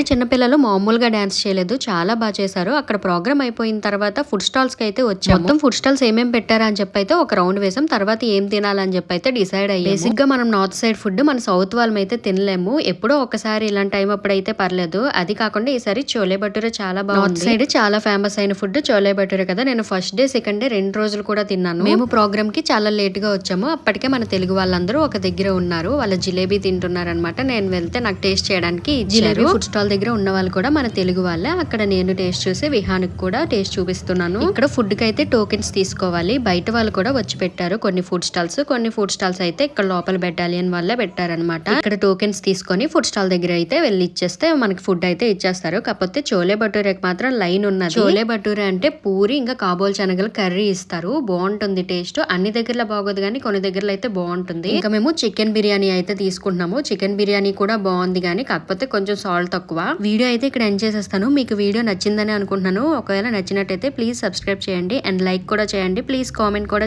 చిన్నపిల్లలు మామూలుగా డాన్స్ చేయలేదు, చాలా బాగా చేశారు. అక్కడ ప్రోగ్రామ్ అయిపోయిన తర్వాత ఫుడ్ స్టాల్స్ కి అయితే వచ్చాము. మొత్తం ఫుడ్ స్టాల్స్ ఏమేమి పెట్టారా అని చెప్పి అయితే ఒక రౌండ్ వేసాం. తర్వాత ఏం తినాలని చెప్పి అయితే డిసైడ్ అయ్యాము. బేసిక్ గా మనం నార్త్ సైడ్ ఫుడ్ మన సౌత్ వాళ్ళం అయితే తినలేము. ఎప్పుడో ఒకసారి ఇలాంటి టైం అప్పుడైతే పర్లేదు. అది కాకుండా ఈసారి చోలే భటూరే చాలా బాగుంది. నార్త్ సైడ్ చాలా ఫేమస్ అయిన ఫుడ్ చోలే భటూరే కదా. నేను ఫస్ట్ డే సెకండ్ డే 2 రోజులు కూడా తిన్నాను. మేము ప్రోగ్రామ్ కి చాలా లేట్ గా వచ్చాము. అప్పటికే మన తెలుగు వాళ్ళందరూ ఒక దగ్గర ఉన్నారు. వాళ్ళ జిలేబీ తింటున్నారు అనమాట. నేను వెళ్తే నాకు టేస్ట్ చేయడానికి జిలేబీ ఫుడ్ స్టాల్ దగ్గర ఉన్న వాళ్ళు కూడా మన తెలుగు వాళ్ళే. అక్కడ నేను టేస్ట్ చూసి విహానికి కూడా టేస్ట్ చూపిస్తున్నాను. ఇక్కడ ఫుడ్ కి అయితే టోకెన్స్ తీసుకోవాలి. బయట వాళ్ళు కూడా వచ్చి పెట్టారు కొన్ని ఫుడ్ స్టాల్స్ అయితే ఇక్కడ లోపల బెటాలియన్ వాళ్ళే పెట్టారనమాట. ఇక్కడ టోకెన్స్ తీసుకొని ఫుడ్ స్టాల్ దగ్గర అయితే వెళ్ళి ఇచ్చేస్తే మనకి ఫుడ్ అయితే ఇచ్చేస్తారు. కాకపోతే చోలే భటూరేకి మాత్రం లైన్ ఉన్నది. చోలే భటూరే అంటే పూరి ఇంకా కాబోల్ శనగలు కర్రీ ఇస్తారు. బాగుంటుంది టేస్ట్. అన్ని దగ్గరలో బాగోదు కానీ కొన్ని దగ్గరలో అయితే బాగుంటుంది. ఇంకా మేము చికెన్ బిర్యానీ అయితే తీసుకుంటున్నాము. చికెన్ బిర్యానీ కూడా బాగుంది కానీ కాకపోతే కొంచెం సాల్ట్ తక్కువ. వీడియో అయితే ఇక్కడ ఎండ్ చేసేస్తాను. మీకు వీడియో నచ్చిందని అనుకుంటున్నాను. ఒకవేళ నచ్చినట్టయితే ప్లీజ్ సబ్స్క్రైబ్ చేయండి అండ్ లైక్ కూడా చేయండి. ప్లీజ్ కామెంట్ కూడా